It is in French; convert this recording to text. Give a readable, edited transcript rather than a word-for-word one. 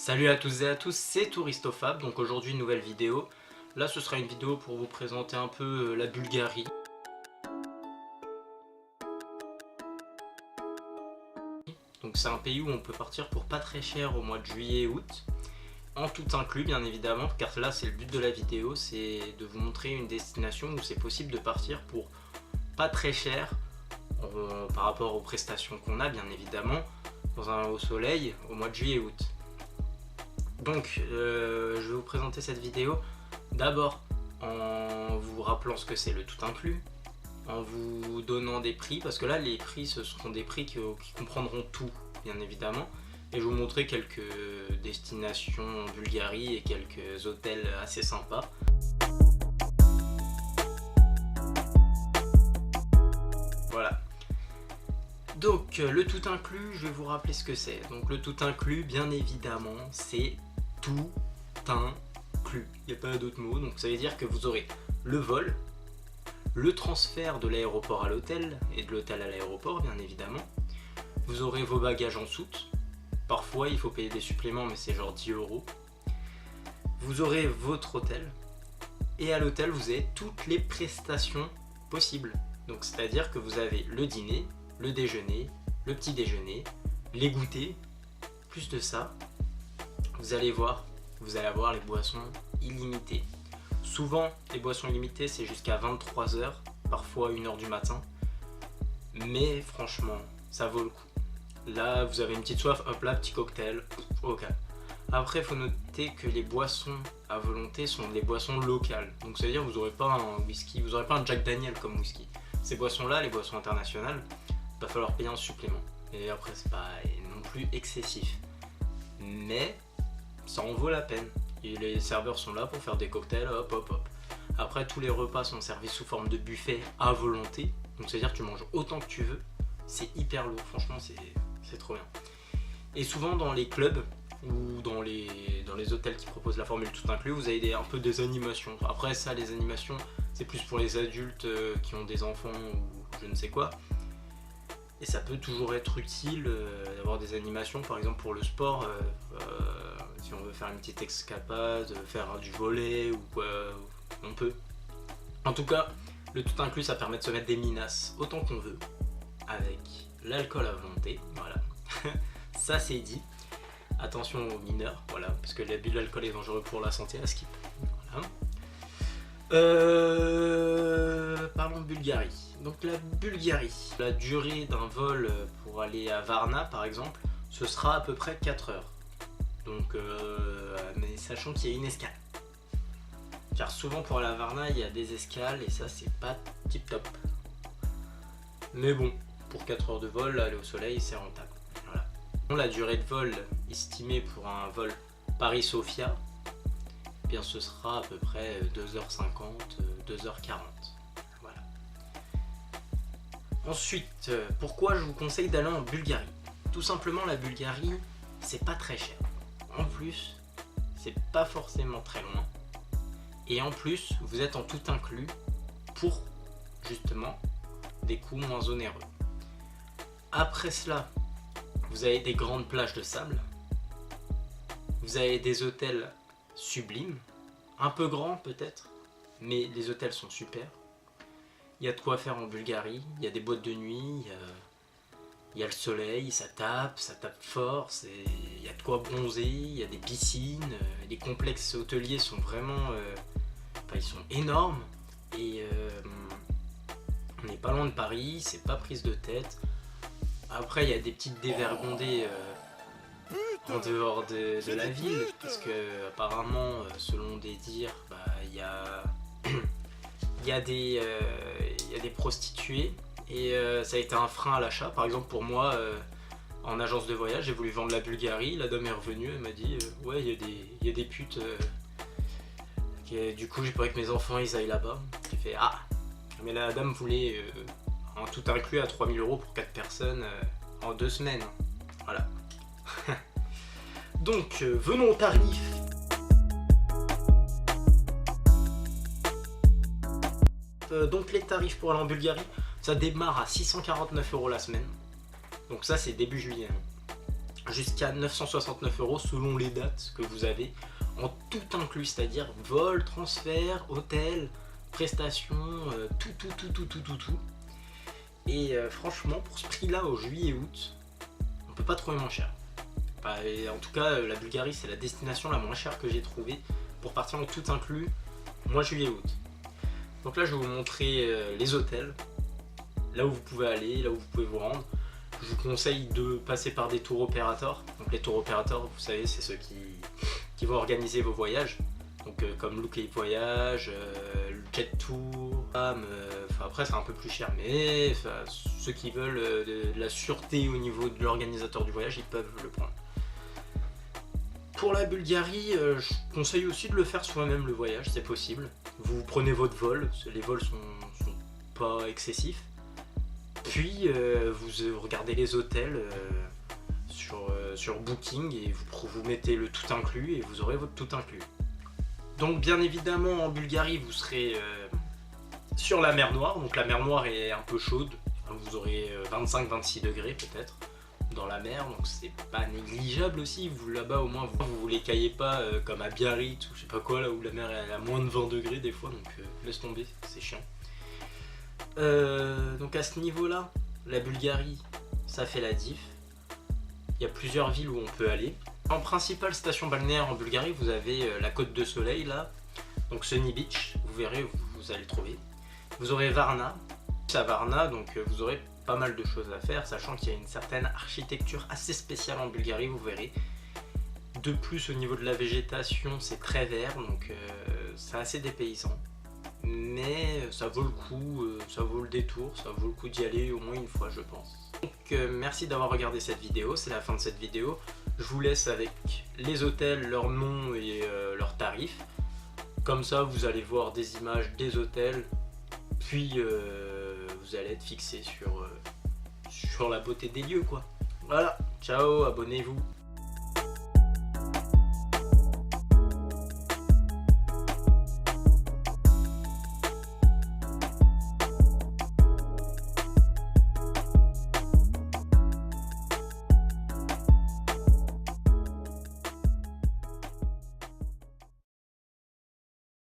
Salut à tous et à tous, c'est Touristofab, donc aujourd'hui une nouvelle vidéo. Là ce sera une vidéo pour vous présenter un peu la Bulgarie. Donc c'est un pays où on peut partir pour pas très cher au mois de juillet et août. En tout inclus bien évidemment, car là c'est le but de la vidéo, c'est de vous montrer une destination où c'est possible de partir pour pas très cher par rapport aux prestations qu'on a bien évidemment, dans un haut soleil au mois de juillet et août. Donc je vais vous présenter cette vidéo d'abord en vous rappelant ce que c'est le tout inclus, en vous donnant des prix, parce que là les prix ce seront des prix qui comprendront tout bien évidemment, et je vais vous montrer quelques destinations en Bulgarie et quelques hôtels assez sympas. Voilà. Donc le tout inclus, je vais vous rappeler ce que c'est. Donc le tout inclus, bien évidemment, c'est tout inclus. Il n'y a pas d'autre mot. Donc ça veut dire que vous aurez le vol, le transfert de l'aéroport à l'hôtel et de l'hôtel à l'aéroport, bien évidemment. Vous aurez vos bagages en soute. Parfois il faut payer des suppléments, mais c'est genre 10 €. Vous aurez votre hôtel. Et à l'hôtel, vous avez toutes les prestations possibles. Donc c'est à dire que vous avez le dîner, le déjeuner, le petit déjeuner, les goûters. Plus de ça, vous allez avoir les boissons illimitées. Souvent les boissons illimitées c'est jusqu'à 23 h, parfois 1 h du matin, mais franchement ça vaut le coup. Là vous avez une petite soif, hop là, petit cocktail, ok. Après il faut noter que les boissons à volonté sont des boissons locales, donc c'est à dire vous n'aurez pas un whisky, vous n'aurez pas un Jack Daniel comme whisky. Ces boissons là, les boissons internationales, il va falloir payer un supplément. Et après, c'est pas non plus excessif. Mais ça en vaut la peine. Et les serveurs sont là pour faire des cocktails, hop hop hop. Après, tous les repas sont servis sous forme de buffet à volonté. Donc, c'est-à-dire que tu manges autant que tu veux. C'est hyper lourd, franchement, c'est trop bien. Et souvent, dans les clubs ou dans les hôtels qui proposent la formule tout inclus, vous avez un peu des animations. Après, ça, les animations, c'est plus pour les adultes qui ont des enfants ou je ne sais quoi. Et ça peut toujours être utile d'avoir des animations, par exemple pour le sport, si on veut faire une petite escapade, faire du volley ou quoi, on peut. En tout cas, le tout inclus, ça permet de se mettre des minasses autant qu'on veut, avec l'alcool à volonté, voilà. Ça c'est dit. Attention aux mineurs, voilà, parce que l'abus de l'alcool est dangereux pour la santé, à skip. Voilà. Parlons de Bulgarie. Donc la Bulgarie, la durée d'un vol pour aller à Varna par exemple, ce sera à peu près 4 heures. Donc, mais sachant qu'il y a une escale. Car souvent pour aller à Varna, il y a des escales et ça c'est pas tip top. Mais bon, pour 4 heures de vol, aller au soleil c'est rentable. Voilà. La durée de vol estimée pour un vol Paris-Sofia, eh bien ce sera à peu près 2h50, 2h40. Voilà. Ensuite, pourquoi je vous conseille d'aller en Bulgarie? Tout simplement, la Bulgarie, c'est pas très cher. En plus, c'est pas forcément très loin. Et en plus, vous êtes en tout inclus pour, justement, des coûts moins onéreux. Après cela, vous avez des grandes plages de sable. Vous avez des hôtels sublimes, un peu grands peut-être, mais les hôtels sont super. Il y a de quoi faire en Bulgarie, il y a des boîtes de nuit, il y a le soleil, ça tape fort, il y a de quoi bronzer, il y a des piscines, les complexes hôteliers sont vraiment, ils sont énormes, et on n'est pas loin de Paris, c'est pas prise de tête. Après il y a des petites dévergondées en dehors de la ville, parce que apparemment selon des dires, il y a des prostituées et ça a été un frein à l'achat. Par exemple pour moi, en agence de voyage, j'ai voulu vendre la Bulgarie, la dame est revenue, elle m'a dit ouais il y a des putes, du coup j'ai peur que mes enfants ils aillent là-bas. J'ai fait ah, mais la dame voulait un tout inclus à 3000 € pour 4 personnes en 2 semaines, voilà. Donc venons aux tarifs. Donc les tarifs pour aller en Bulgarie, ça démarre à 649 € la semaine. Donc ça c'est début juillet. jusqu'à 969 € selon les dates que vous avez, en tout inclus, c'est-à-dire vol, transfert, hôtel, prestations, tout. Et franchement, pour ce prix-là, au juillet-août, on peut pas trouver moins cher. Et en tout cas, la Bulgarie, c'est la destination la moins chère que j'ai trouvée pour partir en tout inclus, mois juillet-août. Donc là, je vais vous montrer les hôtels, là où vous pouvez aller, là où vous pouvez vous rendre. Je vous conseille de passer par des tours opérateurs. Donc les tours opérateurs, vous savez, c'est ceux qui vont organiser vos voyages. Donc comme Look et Voyage, Jet Tour, après c'est un peu plus cher, mais ceux qui veulent de la sûreté au niveau de l'organisateur du voyage, ils peuvent le prendre. Pour la Bulgarie, je conseille aussi de le faire soi-même le voyage, c'est possible. Vous prenez votre vol, les vols sont pas excessifs. Puis vous regardez les hôtels sur Booking et vous mettez le tout inclus et vous aurez votre tout inclus. Donc bien évidemment en Bulgarie vous serez sur la mer Noire, donc la mer Noire est un peu chaude, vous aurez 25-26 degrés peut-être dans la mer, donc c'est pas négligeable aussi, vous là-bas au moins vous les caillez pas comme à Biarritz ou je sais pas quoi là où la mer est à moins de 20 degrés des fois, donc laisse tomber, c'est chiant. Donc à ce niveau là, la Bulgarie ça fait la diff. Il y a plusieurs villes où on peut aller. En principale station balnéaire en Bulgarie, vous avez la Côte de Soleil là, donc Sunny Beach, vous verrez, vous allez le trouver. Vous aurez Varna, à Varna, donc vous aurez pas mal de choses à faire, sachant qu'il y a une certaine architecture assez spéciale en Bulgarie, vous verrez. De plus au niveau de la végétation, c'est très vert, donc c'est assez dépaysant. Mais ça vaut le coup, ça vaut le détour, ça vaut le coup d'y aller au moins une fois je pense. Donc merci d'avoir regardé cette vidéo, c'est la fin de cette vidéo. Je vous laisse avec les hôtels, leur nom et leurs tarifs. Comme ça vous allez voir des images des hôtels, puis vous allez être fixé sur la beauté des lieux quoi. Voilà, ciao, abonnez-vous.